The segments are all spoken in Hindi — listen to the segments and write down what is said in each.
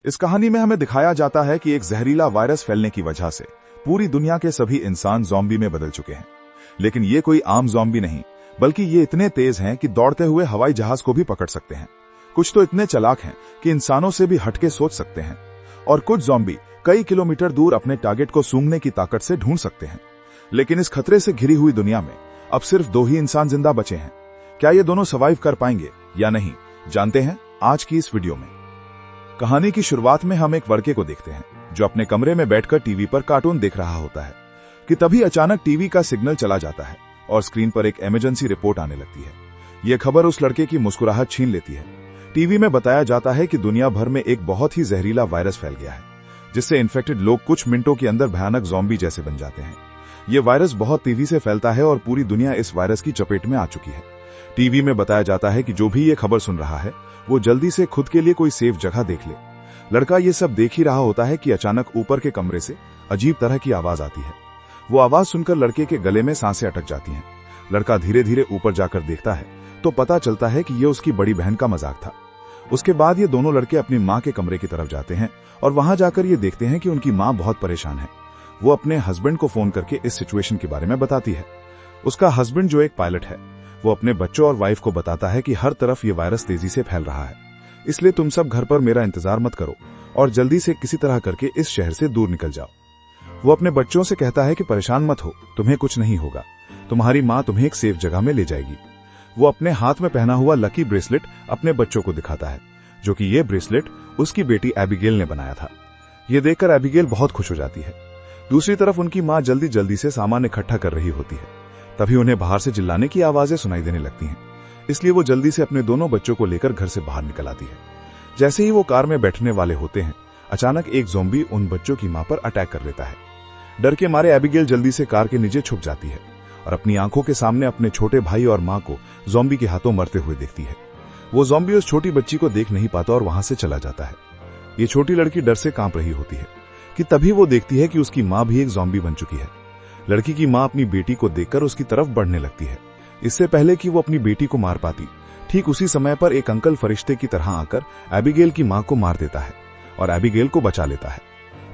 इस कहानी में हमें दिखाया जाता है कि एक जहरीला वायरस फैलने की वजह से पूरी दुनिया के सभी इंसान ज़ॉम्बी में बदल चुके हैं। लेकिन ये कोई आम ज़ॉम्बी नहीं, बल्कि ये इतने तेज हैं कि दौड़ते हुए हवाई जहाज को भी पकड़ सकते हैं। कुछ तो इतने चालाक हैं कि इंसानों से भी हटके सोच सकते हैं, और कुछ ज़ॉम्बी कई किलोमीटर दूर अपने टारगेट को सूंघने की ताकत से ढूंढ सकते हैं। लेकिन इस खतरे से घिरी हुई दुनिया में अब सिर्फ 2 ही इंसान जिंदा बचे हैं। क्या ये दोनों सर्वाइव कर पाएंगे या नहीं, जानते हैं आज की इस वीडियो में। कहानी की शुरुआत में हम एक लड़के को देखते हैं जो अपने कमरे में बैठकर टीवी पर कार्टून देख रहा होता है कि तभी अचानक टीवी का सिग्नल चला जाता है और स्क्रीन पर एक इमरजेंसी रिपोर्ट आने लगती है। यह खबर उस लड़के की मुस्कुराहट छीन लेती है। टीवी में बताया जाता है कि दुनिया भर में एक बहुत ही जहरीला वायरस फैल गया है, जिससे इन्फेक्टेड लोग कुछ मिनटों के अंदर भयानक ज़ॉम्बी जैसे बन जाते हैं। यह वायरस बहुत तेजी से फैलता है और पूरी दुनिया इस वायरस की चपेट में आ चुकी है। टीवी में बताया जाता है कि जो भी ये खबर सुन रहा है वो जल्दी से खुद के लिए कोई सेफ जगह देख ले। लड़का ये सब देख ही रहा होता है कि अचानक ऊपर के कमरे से अजीब तरह की आवाज आती है। वो आवाज सुनकर लड़के के गले में सांसें अटक जाती हैं। लड़का धीरे धीरे ऊपर जाकर देखता है तो पता चलता है कि ये उसकी बड़ी बहन का मजाक था। उसके बाद ये दोनों लड़के अपनी माँ के कमरे की तरफ जाते हैं और वहां जाकर ये देखते हैं कि उनकी माँ बहुत परेशान है। वो अपने हस्बैंड को फोन करके इस सिचुएशन के बारे में बताती है। उसका हस्बैंड, जो एक पायलट है, वो अपने बच्चों और वाइफ को बताता है कि हर तरफ ये वायरस तेजी से फैल रहा है, इसलिए तुम सब घर पर मेरा इंतजार मत करो और जल्दी से किसी तरह करके इस शहर से दूर निकल जाओ। वो अपने बच्चों से कहता है कि परेशान मत हो, तुम्हें कुछ नहीं होगा, तुम्हारी माँ तुम्हें एक सेफ जगह में ले जाएगी। वो अपने हाथ में पहना हुआ लकी ब्रेसलेट अपने बच्चों को दिखाता है, जो कि ये ब्रेसलेट उसकी बेटी एबिगेल ने बनाया था। ये देखकर एबिगेल बहुत खुश हो जाती है। दूसरी तरफ उनकी माँ जल्दी जल्दी से सामान इकट्ठा कर रही होती है। तभी उन्हें बाहर से चिल्लाने की आवाजें सुनाई देने लगती हैं, इसलिए वो जल्दी से अपने दोनों बच्चों को लेकर घर से बाहर निकल आती है। जैसे ही वो कार में बैठने वाले होते हैं, अचानक एक ज़ॉम्बी उन बच्चों की मां पर अटैक कर लेता है। डर के मारे एबिगेल जल्दी से कार के नीचे छुप जाती है और अपनी आंखों के सामने अपने छोटे भाई और मां को ज़ॉम्बी के हाथों मरते हुए देखती है। वो ज़ॉम्बी उस छोटी बच्ची को देख नहीं पाता और वहां से चला जाता है। ये छोटी लड़की डर से कांप रही होती है कि तभी वो देखती है कि उसकी मां भी एक ज़ॉम्बी बन चुकी है। लड़की की मां अपनी बेटी को देखकर उसकी तरफ बढ़ने लगती है। इससे पहले कि वो अपनी बेटी को मार पाती, ठीक उसी समय पर एक अंकल फरिश्ते की तरह आकर एबिगेल की मां को मार देता है और एबिगेल को बचा लेता है।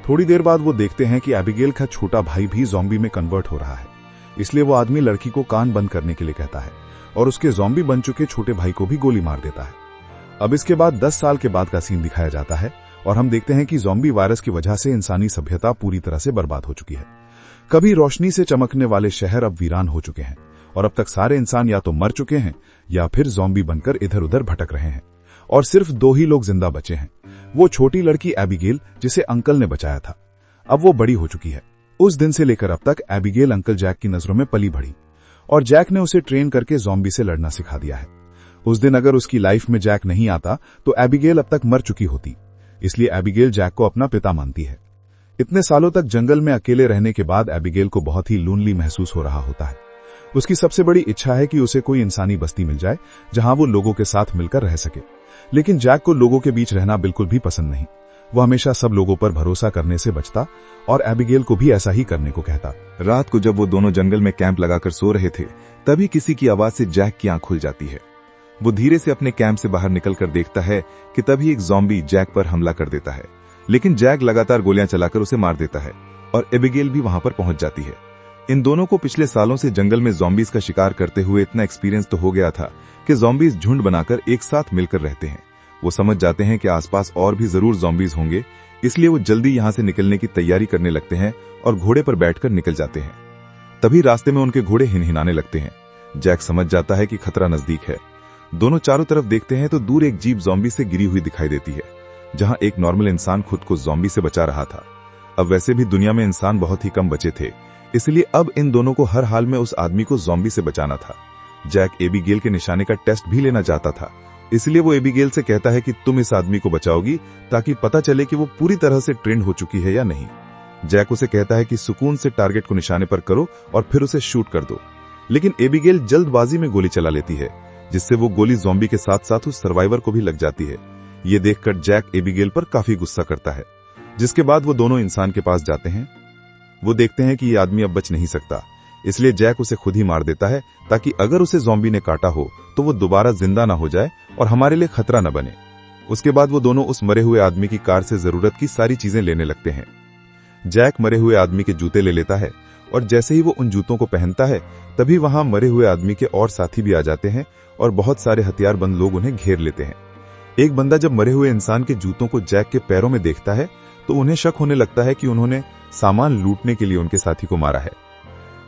थोड़ी देर बाद वो देखते हैं कि एबिगेल का छोटा भाई भी ज़ॉम्बी में कन्वर्ट हो रहा है, इसलिए वो आदमी लड़की को कान बंद करने के लिए कहता है और उसके ज़ॉम्बी बन चुके छोटे भाई को भी गोली मार देता है। अब इसके बाद 10 साल के बाद का सीन दिखाया जाता है और हम देखते हैं कि ज़ॉम्बी वायरस की वजह से इंसानी सभ्यता पूरी तरह से बर्बाद हो चुकी है। कभी रोशनी से चमकने वाले शहर अब वीरान हो चुके हैं और अब तक सारे इंसान या तो मर चुके हैं या फिर ज़ॉम्बी बनकर इधर उधर भटक रहे हैं और सिर्फ 2 ही लोग जिंदा बचे हैं। वो छोटी लड़की एबिगेल, जिसे अंकल ने बचाया था। अब वो बड़ी हो चुकी है। उस दिन से लेकर अब तक एबिगेल अंकल जैक की नजरों में पली बढ़ी और जैक ने उसे ट्रेन करके ज़ॉम्बी से लड़ना सिखा दिया है। उस दिन अगर उसकी लाइफ में जैक नहीं आता तो एबिगेल अब तक मर चुकी होती, इसलिए एबिगेल जैक को अपना पिता मानती है। इतने सालों तक जंगल में अकेले रहने के बाद एबिगेल को बहुत ही लोनली महसूस हो रहा होता है। उसकी सबसे बड़ी इच्छा है कि उसे कोई इंसानी बस्ती मिल जाए जहां वो लोगों के साथ मिलकर रह सके। लेकिन जैक को लोगों के बीच रहना बिल्कुल भी पसंद नहीं। वो हमेशा सब लोगों पर भरोसा करने से बचता और एबिगेल को भी ऐसा ही करने को कहता। रात को जब वो दोनों जंगल में कैंप लगाकर सो रहे थे, तभी किसी की आवाज से जैक की आंख खुल जाती है। वो धीरे से अपने कैंप से बाहर निकलकर देखता है कि तभी एक ज़ॉम्बी जैक पर हमला कर देता है। लेकिन जैक लगातार गोलियां चलाकर उसे मार देता है और एबिगेल भी वहां पर पहुंच जाती है। इन दोनों को पिछले सालों से जंगल में ज़ॉम्बीज का शिकार करते हुए इतना एक्सपीरियंस तो हो गया था कि ज़ॉम्बीज झुंड बनाकर एक साथ मिलकर रहते हैं। वो समझ जाते हैं कि आसपास और भी जरूर ज़ॉम्बीज होंगे, इसलिए वो जल्दी यहां से निकलने की तैयारी करने लगते हैं और घोड़े पर बैठकर निकल जाते हैं। तभी रास्ते में उनके घोड़े हिनहिनाने लगते हैं। जैक समझ जाता है कि खतरा नजदीक है। दोनों चारों तरफ देखते हैं तो दूर एक जीप ज़ॉम्बी से गिरी हुई दिखाई देती है, जहां एक नॉर्मल इंसान खुद को ज़ॉम्बी से बचा रहा था। अब वैसे भी दुनिया में इंसान बहुत ही कम बचे थे, इसलिए अब इन दोनों को हर हाल में उस आदमी को ज़ॉम्बी से बचाना था। जैक एबिगेल के निशाने का टेस्ट भी लेना चाहता था, इसलिए वो एबिगेल से कहता है कि तुम इस आदमी को बचाओगी ताकि पता चले कि वो पूरी तरह से ट्रेंड हो चुकी है या नहीं। जैक उसे कहता है कि सुकून से टारगेट को निशाने पर करो और फिर उसे शूट कर दो। लेकिन एबिगेल जल्दबाजी में गोली चला लेती है, जिससे वो गोली ज़ॉम्बी के साथ साथ उस सर्वाइवर को भी लग जाती है। ये देखकर जैक एबिगेल पर काफी गुस्सा करता है, जिसके बाद वो दोनों इंसान के पास जाते हैं। वो देखते हैं कि ये आदमी अब बच नहीं सकता, इसलिए जैक उसे खुद ही मार देता है ताकि अगर उसे ज़ॉम्बी ने काटा हो तो वो दोबारा जिंदा ना हो जाए और हमारे लिए खतरा न बने। उसके बाद वो दोनों उस मरे हुए आदमी की कार से जरूरत की सारी चीजें लेने लगते हैं। जैक मरे हुए आदमी के जूते ले लेता है और जैसे ही वो उन जूतों को पहनता है तभी वहां मरे हुए आदमी के और साथी भी आ जाते हैं और बहुत सारे हथियारबंद लोग उन्हें घेर लेते हैं। एक बंदा जब मरे हुए इंसान के जूतों को जैक के पैरों में देखता है तो उन्हें शक होने लगता है कि उन्होंने सामान लूटने के लिए उनके साथी को मारा है।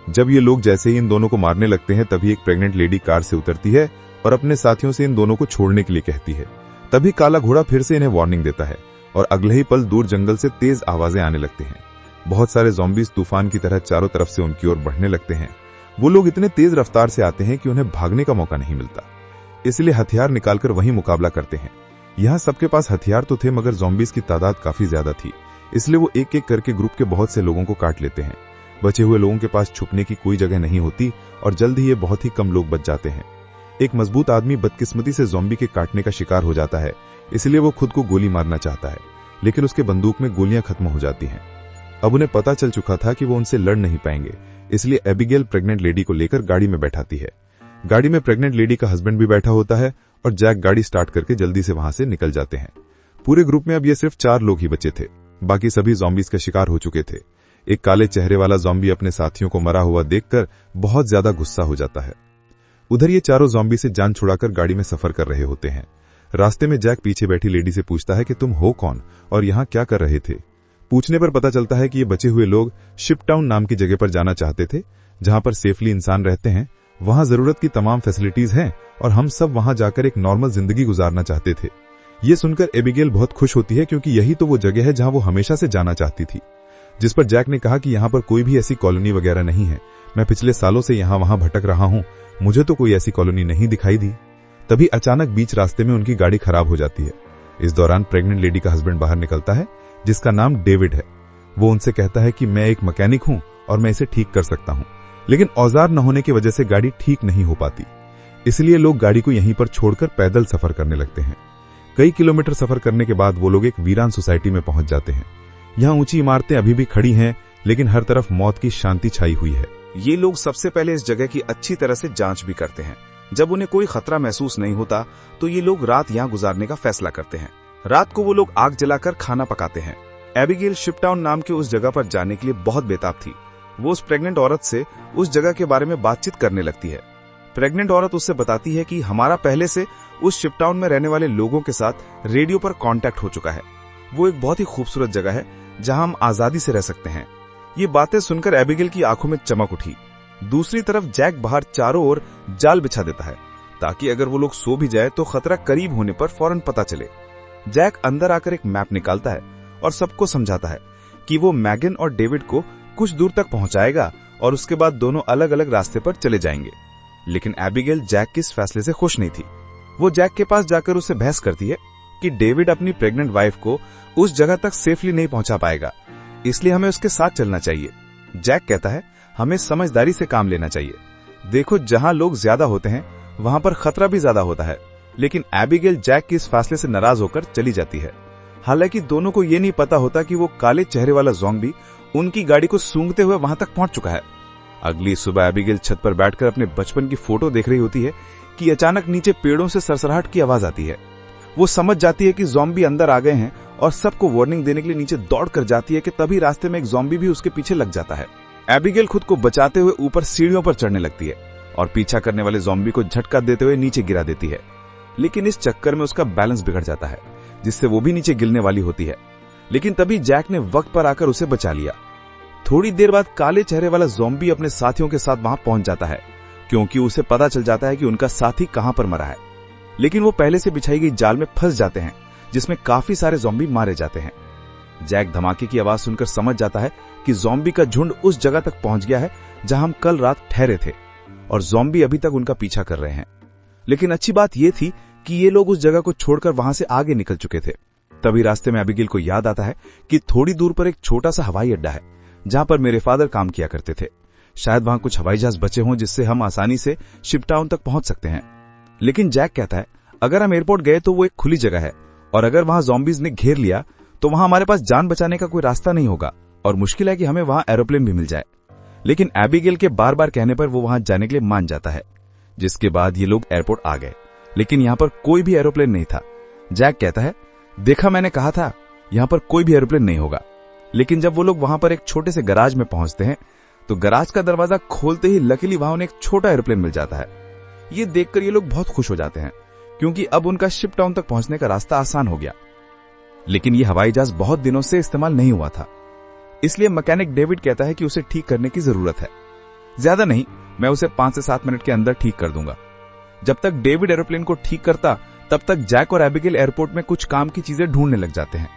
जब ये लोग जैसे ही इन दोनों को मारने लगते हैं तभी एक प्रेग्नेंट लेडी कार से उतरती है और अपने साथियों से इन दोनों को छोड़ने के लिए कहती है। तभी काला घोड़ा फिर से इन्हें वार्निंग देता है और अगले ही पल दूर जंगल से तेज आवाजें आने लगती हैं। बहुत सारे ज़ॉम्बीज़ तूफान की तरह चारों तरफ से उनकी ओर बढ़ने लगते हैं। वो लोग इतने तेज रफ्तार से आते हैं कि उन्हें भागने का मौका नहीं मिलता, इसलिए हथियार निकालकर वहीं मुकाबला करते हैं। यहाँ सबके पास हथियार तो थे मगर ज़ॉम्बीज़ की तादाद काफी ज्यादा थी, इसलिए वो एक एक करके ग्रुप के बहुत से लोगों को काट लेते हैं। बचे हुए लोगों के पास छुपने की कोई जगह नहीं होती और जल्द ही ये बहुत ही कम लोग बच जाते हैं। एक मजबूत आदमी बदकिस्मती से ज़ॉम्बी के काटने का शिकार हो जाता है, इसलिए वो खुद को गोली मारना चाहता है, लेकिन उसके बंदूक में गोलियां खत्म हो जाती हैं। अब उन्हें पता चल चुका था कि वो उनसे लड़ नहीं पाएंगे, इसलिए एबिगेल प्रेग्नेंट लेडी को लेकर गाड़ी में बैठाती है। गाड़ी में प्रेग्नेंट लेडी का हस्बैंड भी बैठा होता है और जैक गाड़ी स्टार्ट करके जल्दी से वहां से निकल जाते हैं। पूरे ग्रुप में अब ये सिर्फ 4 लोग ही बचे थे, बाकी सभी ज़ॉम्बीज़ का शिकार हो चुके थे। एक काले चेहरे वाला ज़ॉम्बी अपने साथियों को मरा हुआ देखकर बहुत ज्यादा गुस्सा हो जाता है। उधर ये चारों ज़ॉम्बी से जान छुड़ाकर गाड़ी में सफर कर रहे होते हैं। रास्ते में जैक पीछे बैठी लेडी से पूछता है कि तुम हो कौन और यहाँ क्या कर रहे थे। पूछने पर पता चलता है कि ये बचे हुए लोग शिपटाउन नाम की जगह पर जाना चाहते थे, जहां पर सेफली इंसान रहते हैं, वहां जरूरत की तमाम फैसिलिटीज हैं और हम सब वहां जाकर एक नॉर्मल जिंदगी गुजारना चाहते थे। ये सुनकर एबिगेल बहुत खुश होती है क्योंकि यही तो वो जगह है जहां वो हमेशा से जाना चाहती थी। जिस पर जैक ने कहा कि यहाँ पर कोई भी ऐसी कॉलोनी वगैरह नहीं है, मैं पिछले सालों से यहाँ वहां भटक रहा हूँ, मुझे तो कोई ऐसी कॉलोनी नहीं दिखाई दी। तभी अचानक बीच रास्ते में उनकी गाड़ी खराब हो जाती है। इस दौरान प्रेग्नेंट लेडी का हस्बैंड बाहर निकलता है, जिसका नाम डेविड है। वो उनसे कहता है कि मैं एक मैकेनिक हूं और मैं इसे ठीक कर सकता हूं, लेकिन औजार न होने की वजह से गाड़ी ठीक नहीं हो पाती। इसलिए लोग गाड़ी को यहीं पर छोड़कर पैदल सफर करने लगते हैं। कई किलोमीटर सफर करने के बाद वो लोग एक वीरान सोसाइटी में पहुंच जाते हैं। यहाँ ऊंची इमारतें अभी भी खड़ी हैं, लेकिन हर तरफ मौत की शांति छाई हुई है। ये लोग सबसे पहले इस जगह की अच्छी तरह से जांच भी करते हैं। जब उन्हें कोई खतरा महसूस नहीं होता तो ये लोग रात यहाँ गुजारने का फैसला करते हैं। रात को वो लोग आग जलाकर खाना पकाते हैं। एबिगेल शिपटाउन नाम के उस जगह पर जाने के लिए बहुत बेताब थी। वो उस प्रेग्नेंट औरत से उस जगह के बारे में बातचीत करने लगती है। प्रेग्नेंट औरत उससे बताती है कि हमारा पहले से उस शिपटाउन में रहने वाले लोगों के साथ रेडियो पर कांटेक्ट हो चुका है। वो एक बहुत ही खूबसूरत जगह है जहां हम आजादी से रह सकते हैं। ये बातें सुनकर एबिगेल की आंखों में चमक उठी। दूसरी तरफ जैक बाहर चारों ओर जाल बिछा देता है ताकि अगर वो लोग सो भी जाए तो खतरा करीब होने पर फौरन पता चले। जैक अंदर आकर एक मैप निकालता है और सबको समझाता है कि वो मैगन और डेविड को कुछ दूर तक पहुंचाएगा और उसके बाद दोनों अलग अलग रास्ते पर चले जाएंगे। लेकिन एबिगेल जैक के इस फैसले से खुश नहीं थी। वो जैक के पास जाकर उससे बहस करती है कि डेविड अपनी प्रेग्नेंट वाइफ को उस जगह तक सेफली नहीं पहुंचा पाएगा, इसलिए हमें उसके साथ चलना चाहिए। जैक कहता है हमें समझदारी से काम लेना चाहिए। देखो, जहां लोग ज्यादा होते हैं वहां पर खतरा भी ज्यादा होता है। लेकिन एबिगेल जैक के इस फैसले से नाराज होकर चली जाती है। हालांकि दोनों को ये नहीं पता होता कि वो काले चेहरे वाला ज़ॉम्बी उनकी गाड़ी को सूंघते हुए वहां तक पहुंच चुका है। अगली सुबह एबिगेल छत पर बैठकर अपने बचपन की फोटो देख रही होती है कि अचानक नीचे पेड़ों से सरसराहट की आवाज आती है। वो समझ जाती है कि ज़ॉम्बी अंदर आ गए हैं और सबको वार्निंग देने के लिए नीचे दौड़ कर जाती है कि तभी रास्ते में एक ज़ॉम्बी भी उसके पीछे लग जाता है। एबिगेल खुद को बचाते हुए ऊपर सीढ़ियों पर चढ़ने लगती है और पीछा करने वाले ज़ॉम्बी को झटका देते हुए नीचे गिरा देती है। लेकिन इस चक्कर में उसका बैलेंस बिगड़ जाता है, जिससे वो भी नीचे गिरने वाली होती है। लेकिन तभी जैक ने वक्त पर आकर उसे बचा लिया। थोड़ी देर बाद काले चेहरे वाला ज़ॉम्बी अपने साथियों के साथ वहां पहुंच जाता है, क्योंकि उसे पता चल जाता है कि उनका साथी कहां पर मरा है। लेकिन वो पहले से बिछाई गई जाल में फंस जाते हैं, जिसमें काफी सारे ज़ॉम्बी मारे जाते हैं। जैक धमाके की आवाज सुनकर समझ जाता है कि ज़ॉम्बी का झुंड उस जगह तक पहुंच गया है जहां हम कल रात ठहरे थे और ज़ॉम्बी अभी तक उनका पीछा कर रहे हैं। लेकिन अच्छी बात यह थी कि ये लोग उस जगह को छोड़कर वहां से आगे निकल चुके थे। तभी रास्ते में एबिगेल को याद आता है कि थोड़ी दूर पर एक छोटा सा हवाई अड्डा है जहां पर मेरे फादर काम किया करते थे। शायद वहां कुछ हवाई जहाज बचे हों जिससे हम आसानी से शिपटाउन तक पहुंच सकते हैं। लेकिन जैक कहता है अगर हम एयरपोर्ट गए तो वो एक खुली जगह है और अगर वहां ज़ॉम्बीज ने घेर लिया तो वहां हमारे पास जान बचाने का कोई रास्ता नहीं होगा और मुश्किल है कि हमें वहां एरोप्लेन भी मिल जाए। लेकिन एबिगेल के बार बार कहने पर वो वहां जाने के लिए मान जाता है। जिसके बाद ये लोग एयरपोर्ट आ गए, लेकिन यहाँ पर कोई भी एरोप्लेन नहीं था। जैक कहता है, देखा, मैंने कहा था यहां पर कोई भी एरोप्लेन नहीं होगा। लेकिन जब वो लोग वहां पर एक छोटे से गराज में पहुंचते हैं तो गराज का दरवाजा खोलते ही लकीली वहां उन्हें एक छोटा एरोप्लेन मिल जाता है। ये देखकर ये लोग बहुत खुश हो जाते हैं क्योंकि अब उनका शिप टाउन तक पहुंचने का रास्ता आसान हो गया। लेकिन यह हवाई जहाज बहुत दिनों से इस्तेमाल नहीं हुआ था, इसलिए मैकेनिक डेविड कहता है कि उसे ठीक करने की जरूरत है। ज्यादा नहीं, मैं उसे 5 से 7 मिनट के अंदर ठीक कर दूंगा। जब तक डेविड एरोप्लेन को ठीक करता तब तक जैक और एबिगेल एयरपोर्ट में कुछ काम की चीजें ढूंढने लग जाते हैं।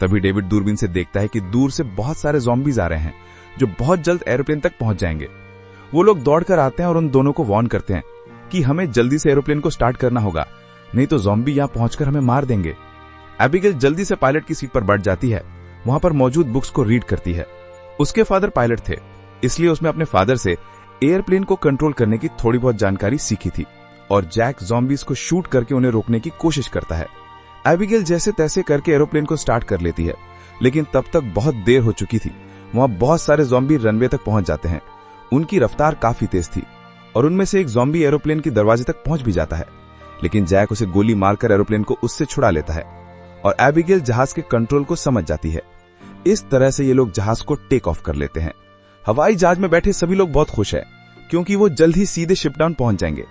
तभी डेविड दूरबीन से देखता है कि दूर से बहुत सारे ज़ॉम्बीज आ रहे हैं जो बहुत जल्द एरोप्लेन तक पहुंच जाएंगे। वो लोग दौड़कर आते हैं और उन दोनों को वार्न करते हैं कि हमें जल्दी से एरोप्लेन को स्टार्ट करना होगा, नहीं तो ज़ॉम्बी यहां पहुंचकर हमें मार देंगे। एबिगेल जल्दी से पायलट की सीट पर बैठ जाती है, वहां पर मौजूद बुक्स को रीड करती है। उसके फादर पायलट थे, इसलिए उसने अपने फादर से एयरप्लेन को कंट्रोल करने की थोड़ी बहुत जानकारी सीखी थी और जैक ज़ॉम्बीज को शूट करके उन्हें रोकने की कोशिश करता है। एबिगेल जैसे तैसे करके एरोप्लेन को स्टार्ट कर लेती है, लेकिन तब तक बहुत देर हो चुकी थी। वहां बहुत सारे ज़ॉम्बी रनवे तक पहुंच जाते हैं। उनकी रफ्तार काफी तेज थी और उनमें से एक ज़ॉम्बी एरोप्लेन के दरवाजे तक पहुंच भी जाता है, लेकिन जैक उसे गोली मारकर एरोप्लेन को उससे छुड़ा लेता है और एबिगेल जहाज के कंट्रोल को समझ जाती है। इस तरह से ये लोग जहाज को टेक ऑफ कर लेते हैं। हवाई जहाज में बैठे सभी लोग बहुत खुश हैं क्योंकि वो जल्द ही सीधे शिपटाउन पहुंच जाएंगे।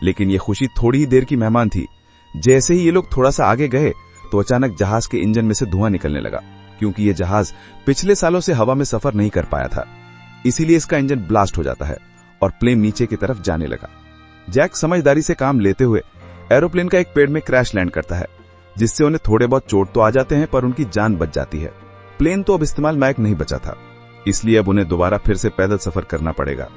लेकिन ये खुशी थोड़ी ही देर की मेहमान थी। जैसे ही ये लोग थोड़ा सा आगे गए तो अचानक जहाज के इंजन में से धुआं निकलने लगा, क्योंकि ये जहाज पिछले सालों से हवा में सफर नहीं कर पाया था, इसीलिए इसका इंजन ब्लास्ट हो जाता है और प्लेन नीचे की तरफ जाने लगा। जैक समझदारी से काम लेते हुए एरोप्लेन का एक पेड़ में क्रैश लैंड करता है, जिससे उन्हें थोड़े बहुत चोट तो आ जाते हैं पर उनकी जान बच जाती है। प्लेन तो अब इस्तेमाल लायक नहीं बचा था, इसलिए अब उन्हें दोबारा फिर से पैदल सफर करना पड़ेगा।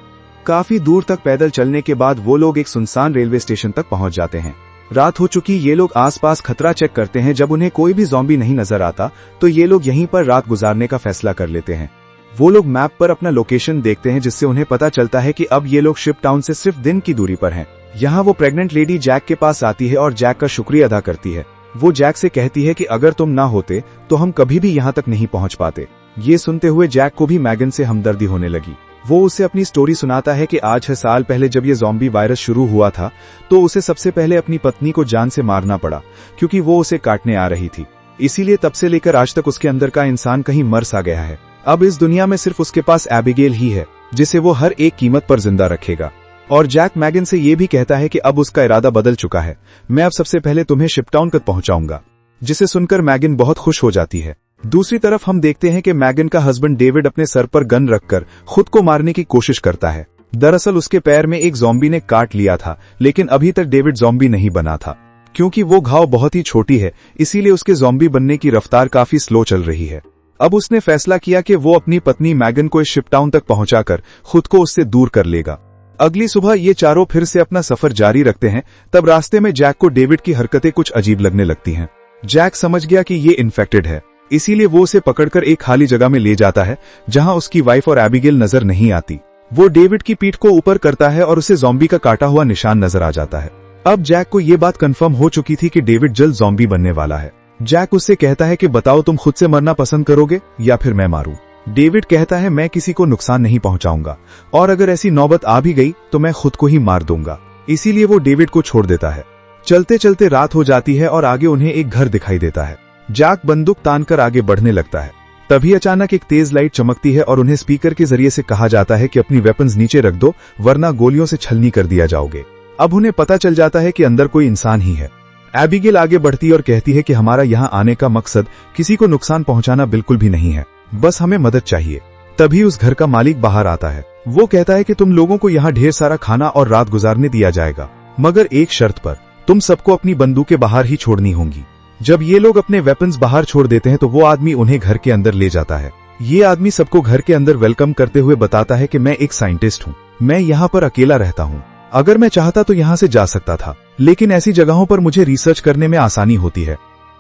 काफी दूर तक पैदल चलने के बाद वो लोग एक सुनसान रेलवे स्टेशन तक पहुंच जाते हैं। रात हो चुकी, ये लोग आसपास खतरा चेक करते हैं। जब उन्हें कोई भी ज़ॉम्बी नहीं नजर आता तो ये लोग यहीं पर रात गुजारने का फैसला कर लेते हैं। वो लोग मैप पर अपना लोकेशन देखते हैं, जिससे उन्हें पता चलता है कि अब ये लोग शिप टाउन से सिर्फ दिन की दूरी पर हैं। यहाँ वो प्रेग्नेंट लेडी जैक के पास आती है और जैक का शुक्रिया अदा करती है। वो जैक से कहती है कि अगर तुम ना होते तो हम कभी भी यहाँ तक नहीं पहुँच पाते। ये सुनते हुए जैक को भी मैगन से हमदर्दी होने लगी। वो उसे अपनी स्टोरी सुनाता है कि आज 6 साल पहले जब ये ज़ॉम्बी वायरस शुरू हुआ था तो उसे सबसे पहले अपनी पत्नी को जान से मारना पड़ा, क्योंकि वो उसे काटने आ रही थी। इसीलिए तब से लेकर आज तक उसके अंदर का इंसान कहीं मर सा गया है। अब इस दुनिया में सिर्फ उसके पास एबिगेल ही है, जिसे वो हर एक कीमत पर जिंदा रखेगा। और जैक मैगन से ये भी कहता है कि अब उसका इरादा बदल चुका है। मैं अब सबसे पहले तुम्हें शिपटाउन तक पहुंचाऊंगा, जिसे सुनकर मैगन बहुत खुश हो जाती है। दूसरी तरफ हम देखते हैं कि मैगन का हस्बैंड डेविड अपने सर पर गन रखकर खुद को मारने की कोशिश करता है। दरअसल उसके पैर में एक ज़ॉम्बी ने काट लिया था, लेकिन अभी तक डेविड ज़ॉम्बी नहीं बना था, क्योंकि वो घाव बहुत ही छोटी है, इसीलिए उसके ज़ॉम्बी बनने की रफ्तार काफी स्लो चल रही है। अब उसने फैसला किया कि वो अपनी पत्नी मैगन को इस शिपटाउन तक पहुंचाकर खुद को उससे दूर कर लेगा। अगली सुबह ये चारों फिर से अपना सफर जारी रखते हैं। तब रास्ते में जैक को डेविड की हरकतें कुछ अजीब लगने लगती हैं। जैक समझ गया कि ये इन्फेक्टेड है, इसीलिए वो उसे पकड़कर एक खाली जगह में ले जाता है जहां उसकी वाइफ और एबिगेल नजर नहीं आती। वो डेविड की पीठ को ऊपर करता है और उसे ज़ॉम्बी का काटा हुआ निशान नजर आ जाता है। अब जैक को ये बात कंफर्म हो चुकी थी कि डेविड जल्द ज़ॉम्बी बनने वाला है। जैक उससे कहता है कि बताओ, तुम खुद से मरना पसंद करोगे या फिर मैं मारूं? डेविड कहता है, मैं किसी को नुकसान नहीं पहुंचाऊंगा और अगर ऐसी नौबत आ भी गई तो मैं खुद को ही मार दूंगा। इसीलिए वो डेविड को छोड़ देता है। चलते चलते रात हो जाती है और आगे उन्हें एक घर दिखाई देता है। जैक बंदूक तानकर आगे बढ़ने लगता है। तभी अचानक एक तेज लाइट चमकती है और उन्हें स्पीकर के जरिए से कहा जाता है कि अपनी वेपन्स नीचे रख दो, वरना गोलियों से छलनी कर दिया जाओगे। अब उन्हें पता चल जाता है कि अंदर कोई इंसान ही है। एबिगेल आगे बढ़ती और कहती है कि हमारा यहाँ आने का मकसद किसी को नुकसान पहुंचाना बिल्कुल भी नहीं है, बस हमें मदद चाहिए। तभी उस घर का मालिक बाहर आता है। वो कहता है कि तुम लोगों को यहाँ ढेर सारा खाना और रात गुजारने दिया जाएगा, मगर एक शर्त पर, तुम सबको अपनी बंदूकें बाहर ही छोड़नी होंगी। जब ये लोग अपने वेपन्स बाहर छोड़ देते हैं तो वो आदमी उन्हें घर के अंदर ले जाता है। ये आदमी सबको घर के अंदर वेलकम करते हुए बताता है कि मैं एक साइंटिस्ट हूँ, मैं यहाँ पर अकेला रहता हूँ। अगर मैं चाहता तो यहाँ से जा सकता था, लेकिन ऐसी जगहों पर मुझे रिसर्च करने में आसानी होती है।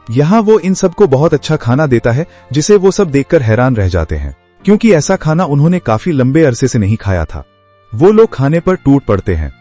यहाँ वो इन सबको बहुत अच्छा खाना देता है, जिसे वो सब देखकर हैरान रह जाते हैं, क्योंकि ऐसा खाना उन्होंने काफी लंबे अरसे से नहीं खाया था। वो लोग खाने पर टूट पड़ते हैं।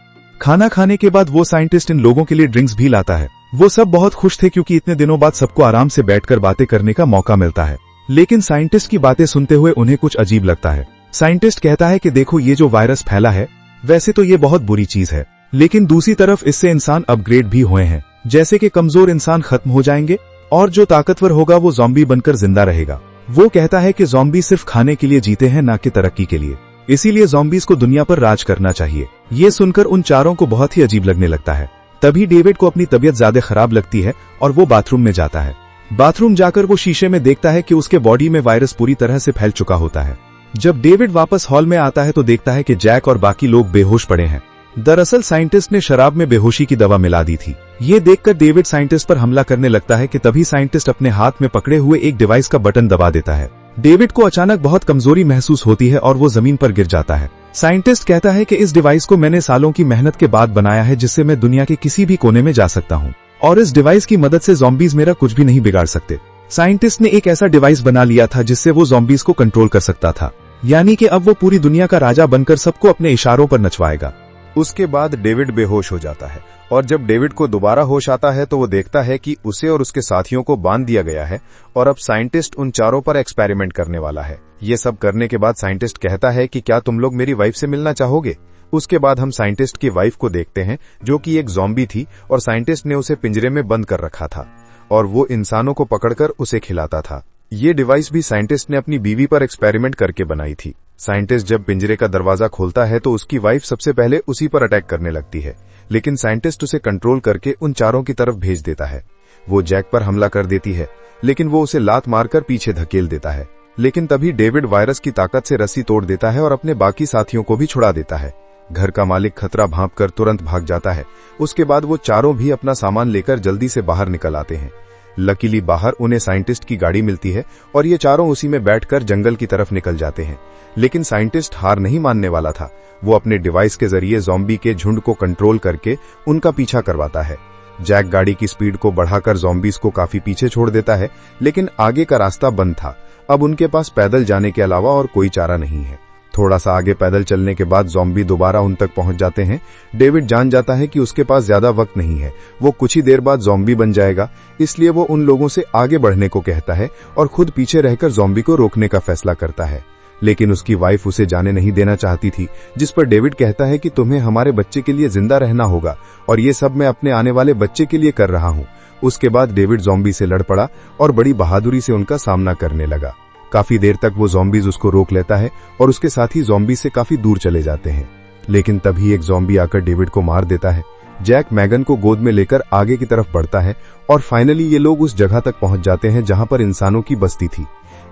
खाना खाने के बाद वो साइंटिस्ट इन लोगों के लिए ड्रिंक्स भी लाता है। वो सब बहुत खुश थे क्योंकि इतने दिनों बाद सबको आराम से बैठकर बातें करने का मौका मिलता है। लेकिन साइंटिस्ट की बातें सुनते हुए उन्हें कुछ अजीब लगता है। साइंटिस्ट कहता है कि देखो, ये जो वायरस फैला है, वैसे तो ये बहुत बुरी चीज है, लेकिन दूसरी तरफ इससे इंसान अपग्रेड भी हुए हैं। जैसे कि कमजोर इंसान खत्म हो जाएंगे और जो ताकतवर होगा वो ज़ॉम्बी बनकर जिंदा रहेगा। वो कहता है कि ज़ॉम्बी सिर्फ खाने के लिए जीते हैं, ना कि तरक्की के लिए। इसीलिए ज़ॉम्बीज को दुनिया पर राज करना चाहिए। ये सुनकर उन चारों को बहुत ही अजीब लगने लगता है। तभी डेविड को अपनी तबीयत ज्यादा खराब लगती है और वो बाथरूम में जाता है। बाथरूम जाकर वो शीशे में देखता है कि उसके बॉडी में वायरस पूरी तरह से फैल चुका होता है। जब डेविड वापस हॉल में आता है तो देखता है कि जैक और बाकी लोग बेहोश पड़े हैं। दरअसल साइंटिस्ट ने शराब में बेहोशी की दवा मिला दी थी। ये देखकर डेविड साइंटिस्ट पर हमला करने लगता है कि तभी साइंटिस्ट अपने हाथ में पकड़े हुए एक डिवाइस का बटन दबा देता है। डेविड को अचानक बहुत कमजोरी महसूस होती है और वो जमीन पर गिर जाता है। साइंटिस्ट कहता है कि इस डिवाइस को मैंने सालों की मेहनत के बाद बनाया है, जिससे मैं दुनिया के किसी भी कोने में जा सकता हूँ और इस डिवाइस की मदद से ज़ॉम्बीज मेरा कुछ भी नहीं बिगाड़ सकते। साइंटिस्ट ने एक ऐसा डिवाइस बना लिया था जिससे वो ज़ॉम्बीज को कंट्रोल कर सकता था, यानी कि अब वो पूरी दुनिया का राजा बनकर सबको अपने इशारों पर नचवाएगा। उसके बाद डेविड बेहोश हो जाता है और जब डेविड को दोबारा होश आता है तो वो देखता है कि उसे और उसके साथियों को बांध दिया गया है और अब साइंटिस्ट उन चारों पर एक्सपेरिमेंट करने वाला है। ये सब करने के बाद साइंटिस्ट कहता है कि क्या तुम लोग मेरी वाइफ से मिलना चाहोगे। उसके बाद हम साइंटिस्ट की वाइफ को देखते हैं जो कि एक ज़ॉम्बी थी और साइंटिस्ट ने उसे पिंजरे में बंद कर रखा था और वो इंसानों को पकड़कर उसे खिलाता था। ये डिवाइस भी साइंटिस्ट ने अपनी बीवी पर एक्सपेरिमेंट करके बनाई थी। साइंटिस्ट जब पिंजरे का दरवाजा खोलता है तो उसकी वाइफ सबसे पहले उसी पर अटैक करने लगती है, लेकिन साइंटिस्ट उसे कंट्रोल करके उन चारों की तरफ भेज देता है। वो जैक पर हमला कर देती है, लेकिन वो उसे लात मारकर पीछे धकेल देता है। लेकिन तभी डेविड वायरस की ताकत से रस्सी तोड़ देता है और अपने बाकी साथियों को भी छुड़ा देता है। घर का मालिक खतरा भांपकर तुरंत भाग जाता है। उसके बाद वो चारों भी अपना सामान लेकर जल्दी से बाहर निकल आते हैं। लकीली बाहर उन्हें साइंटिस्ट की गाड़ी मिलती है और ये चारों उसी में बैठकर जंगल की तरफ निकल जाते हैं। लेकिन साइंटिस्ट हार नहीं मानने वाला था। वो अपने डिवाइस के जरिए ज़ॉम्बी के झुंड को कंट्रोल करके उनका पीछा करवाता है। जैक गाड़ी की स्पीड को बढ़ाकर ज़ॉम्बीज को काफी पीछे छोड़ देता है, लेकिन आगे का रास्ता बंद था। अब उनके पास पैदल जाने के अलावा और कोई चारा नहीं है। थोड़ा सा आगे पैदल चलने के बाद ज़ॉम्बी दोबारा उन तक पहुंच जाते हैं। डेविड जान जाता है कि उसके पास ज्यादा वक्त नहीं है, वो कुछ ही देर बाद ज़ॉम्बी बन जाएगा। इसलिए वो उन लोगों से आगे बढ़ने को कहता है और खुद पीछे रहकर ज़ॉम्बी को रोकने का फैसला करता है। लेकिन उसकी वाइफ उसे जाने नहीं देना चाहती थी, जिस पर डेविड कहता है कि तुम्हें हमारे बच्चे के लिए जिंदा रहना होगा और ये सब मैं अपने आने वाले बच्चे के लिए कर रहा हूँ। उसके बाद डेविड ज़ॉम्बी से लड़ पड़ा और बड़ी बहादुरी से उनका सामना करने लगा। काफी देर तक वो ज़ॉम्बीज उसको रोक लेता है और उसके साथी ज़ॉम्बी से काफी दूर चले जाते हैं। लेकिन तभी एक ज़ॉम्बी आकर डेविड को मार देता है। जैक मैगन को गोद में लेकर आगे की तरफ बढ़ता है और फाइनली ये लोग उस जगह तक पहुंच जाते हैं जहां पर इंसानों की बस्ती थी।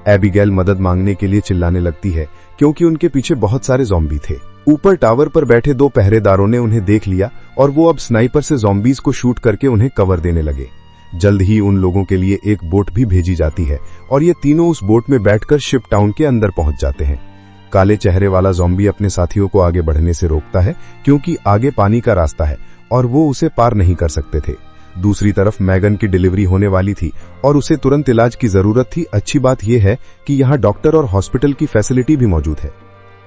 एबिगेल मदद मांगने के लिए चिल्लाने लगती है क्योंकि उनके पीछे बहुत सारे ज़ॉम्बी थे। ऊपर टावर पर बैठे 2 पहरेदारों ने उन्हें देख लिया और वो अब स्नाइपर से ज़ॉम्बीज को शूट करके उन्हें कवर देने लगे। जल्द ही उन लोगों के लिए एक बोट भी भेजी जाती है और ये तीनों उस बोट में बैठकर शिप टाउन के अंदर पहुंच जाते हैं। काले चेहरे वाला ज़ॉम्बी अपने साथियों को आगे बढ़ने से रोकता है क्योंकि आगे पानी का रास्ता है और वो उसे पार नहीं कर सकते थे। दूसरी तरफ मैगन की डिलीवरी होने वाली थी और उसे तुरंत इलाज की जरूरत थी। अच्छी बात यह है कि यहाँ डॉक्टर और हॉस्पिटल की फैसिलिटी भी मौजूद है।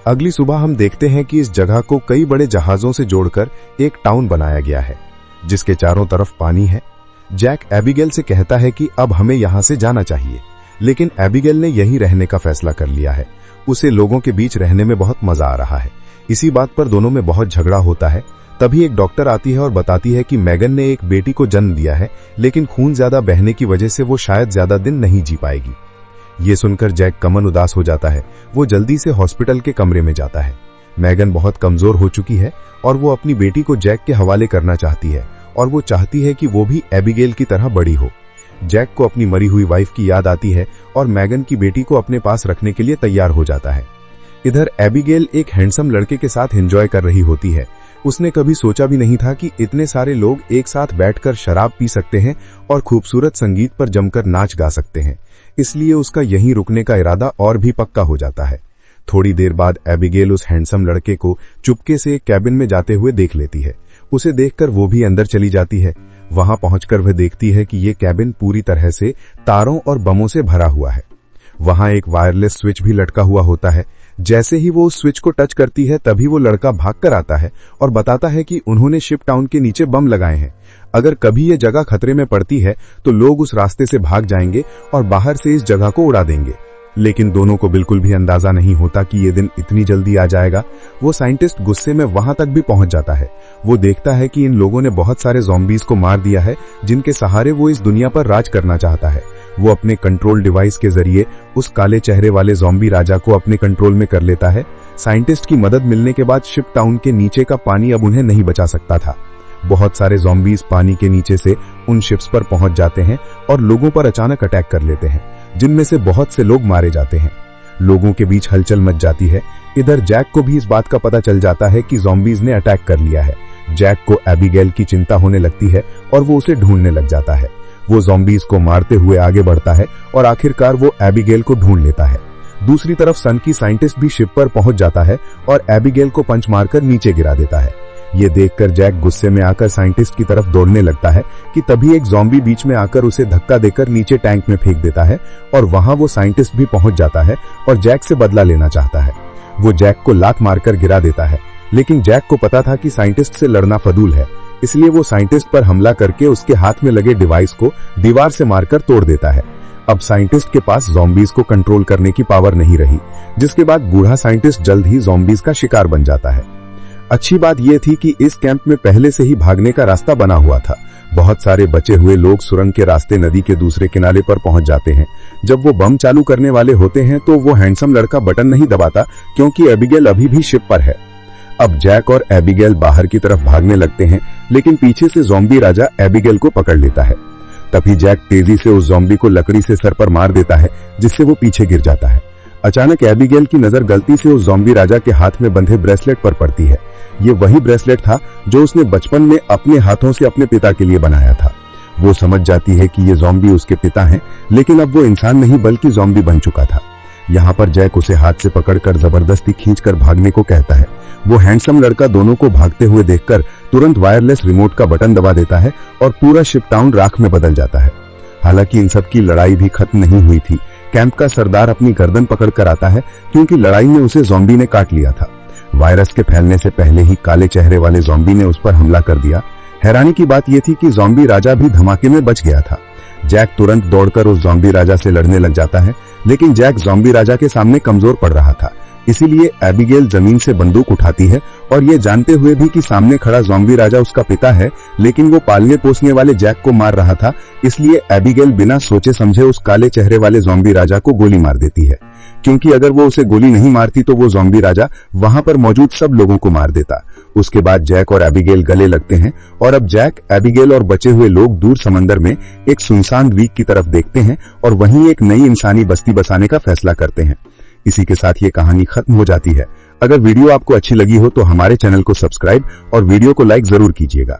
अगली सुबह हम देखते हैं कि इस जगह को कई बड़े जहाजों से जोड़कर एक टाउन बनाया गया है जिसके चारों तरफ पानी है। जैक एबिगेल से कहता है कि अब हमें यहाँ से जाना चाहिए, लेकिन एबिगेल ने यहीं रहने का फैसला कर लिया है। उसे लोगों के बीच रहने में बहुत मजा आ रहा है। इसी बात पर दोनों में बहुत झगड़ा होता है। तभी एक डॉक्टर आती है और बताती है कि मैगन ने एक बेटी को जन्म दिया है, लेकिन खून ज्यादा बहने की वजह से वो शायद ज्यादा दिन नहीं जी पाएगी। ये सुनकर जैक कमन उदास हो जाता है। वो जल्दी से हॉस्पिटल के कमरे में जाता है। मैगन बहुत कमजोर हो चुकी है और वो अपनी बेटी को जैक के हवाले करना चाहती है और वो चाहती है कि वो भी एबिगेल की तरह बड़ी हो। जैक को अपनी मरी हुई वाइफ की याद आती है और मैगन की बेटी को अपने पास रखने के लिए तैयार हो जाता है। इधर एबिगेल एक हैंडसम लड़के के साथ एंजॉय कर रही होती है। उसने कभी सोचा भी नहीं था कि इतने सारे लोग एक साथ बैठकर शराब पी सकते हैं और खूबसूरत संगीत पर जमकर नाच गा सकते हैं। इसलिए उसका यहीं रुकने का इरादा और भी पक्का हो जाता है। थोड़ी देर बाद एबिगेल उस हैंडसम लड़के को चुपके से एक कैबिन में जाते हुए देख लेती है। उसे देखकर वो भी अंदर चली जाती है। वहां पहुंचकर वह देखती है कि ये कैबिन पूरी तरह से तारों और बमों से भरा हुआ है। वहां एक वायरलेस स्विच भी लटका हुआ होता है। जैसे ही वो उस स्विच को टच करती है तभी वो लड़का भागकर आता है और बताता है कि उन्होंने शिप टाउन के नीचे बम लगाए हैं। अगर कभी ये जगह खतरे में पड़ती है तो लोग उस रास्ते से भाग जाएंगे और बाहर से इस जगह को उड़ा देंगे। लेकिन दोनों को बिल्कुल भी अंदाजा नहीं होता कि ये दिन इतनी जल्दी आ जाएगा। वो साइंटिस्ट गुस्से में वहां तक भी पहुंच जाता है। वो देखता है कि इन लोगों ने बहुत सारे ज़ॉम्बीज को मार दिया है जिनके सहारे वो इस दुनिया पर राज करना चाहता है। वो अपने कंट्रोल डिवाइस के जरिए उस काले चेहरे वाले ज़ॉम्बी राजा को अपने कंट्रोल में कर लेता है। साइंटिस्ट की मदद मिलने के बाद शिप टाउन के नीचे का पानी अब उन्हें नहीं बचा सकता था। बहुत सारे ज़ॉम्बीज पानी के नीचे से उन शिप्स पर पहुंच जाते हैं और लोगों पर अचानक अटैक कर लेते हैं, जिनमें से बहुत से लोग मारे जाते हैं। लोगों के बीच हलचल मच जाती है। इधर जैक को भी इस बात का पता चल जाता है कि ज़ॉम्बीज ने अटैक कर लिया है। जैक को एबिगेल की चिंता होने लगती है और वो उसे ढूंढने लग जाता है। वो ज़ॉम्बीज को मारते हुए आगे बढ़ता है और आखिरकार वो एबिगेल को ढूंढ लेता है। दूसरी तरफ सन की साइंटिस्ट भी शिप पर पहुंच जाता है और एबिगेल को पंच मारकर नीचे गिरा देता है। ये देखकर जैक गुस्से में आकर साइंटिस्ट की तरफ दौड़ने लगता है कि तभी एक ज़ॉम्बी बीच में आकर उसे धक्का देकर नीचे टैंक में फेंक देता है और वहां वो साइंटिस्ट भी पहुंच जाता है और जैक से बदला लेना चाहता है। वो जैक को लात मारकर गिरा देता है, लेकिन जैक को पता था कि साइंटिस्ट से लड़ना फजूल है, इसलिए वो साइंटिस्ट पर हमला करके उसके हाथ में लगे डिवाइस को दीवार से मारकर तोड़ देता है। अब साइंटिस्ट के पास ज़ॉम्बीज को कंट्रोल करने की पावर नहीं रही, जिसके बाद बूढ़ा साइंटिस्ट जल्द ही ज़ॉम्बीज का शिकार बन जाता है। अच्छी बात यह थी कि इस कैंप में पहले से ही भागने का रास्ता बना हुआ था। बहुत सारे बचे हुए लोग सुरंग के रास्ते नदी के दूसरे किनारे पर पहुंच जाते हैं। जब वो बम चालू करने वाले होते हैं तो वो हैंडसम लड़का बटन नहीं दबाता, क्योंकि एबिगेल अभी भी शिप पर है। अब जैक और एबिगेल बाहर की तरफ भागने लगते हैं, लेकिन पीछे से ज़ॉम्बी राजा एबिगेल को पकड़ लेता है। तभी जैक तेजी से उस ज़ॉम्बी को लकड़ी से सर पर मार देता है, जिससे वो पीछे गिर जाता है। अचानक एबिगेल की नजर गलती से उस ज़ॉम्बी राजा के हाथ में बंधे ब्रेसलेट पर पड़ती है। ये वही ब्रेसलेट था जो उसने बचपन में अपने हाथों से अपने पिता के लिए बनाया था। वो समझ जाती है कि ये ज़ॉम्बी उसके पिता हैं, लेकिन अब वो इंसान नहीं बल्कि ज़ॉम्बी बन चुका था। यहाँ पर जैक उसे हाथ से पकड़कर जबरदस्ती खींचकर भागने को कहता है। वो हैंडसम लड़का दोनों को भागते हुए देखकर तुरंत वायरलेस रिमोट का बटन दबा देता है और पूरा शिप टाउन राख में बदल जाता है। हालांकि इन सब की लड़ाई भी खत्म नहीं हुई थी। कैंप का सरदार अपनी गर्दन पकड़कर आता है, क्योंकि लड़ाई में उसे ज़ॉम्बी ने काट लिया था। वायरस के फैलने से पहले ही काले चेहरे वाले ज़ॉम्बी ने उस पर हमला कर दिया। हैरानी की बात यह थी कि ज़ॉम्बी राजा भी धमाके में बच गया था। जैक तुरंत दौड़कर उस ज़ॉम्बी राजा से लड़ने लग जाता है, लेकिन जैक ज़ॉम्बी राजा के सामने कमजोर पड़ रहा था। इसीलिए एबिगेल जमीन से बंदूक उठाती है और ये जानते हुए भी कि सामने खड़ा ज़ॉम्बी राजा उसका पिता है, लेकिन वो पालने पोसने वाले जैक को मार रहा था, इसलिए एबिगेल बिना सोचे समझे उस काले चेहरे वाले ज़ॉम्बी राजा को गोली मार देती है। क्योंकि अगर वो उसे गोली नहीं मारती तो वो ज़ॉम्बी राजा वहां पर मौजूद सब लोगों को मार देता। उसके बाद जैक और एबिगेल गले लगते हैं और अब जैक, एबिगेल और बचे हुए लोग दूर समंदर में एक सुनसान द्वीप की तरफ देखते हैं और वहीं एक नई इंसानी बस्ती बसाने का फैसला करते हैं। इसी के साथ ये कहानी खत्म हो जाती है। अगर वीडियो आपको अच्छी लगी हो तो हमारे चैनल को सब्सक्राइब और वीडियो को लाइक जरूर कीजिएगा।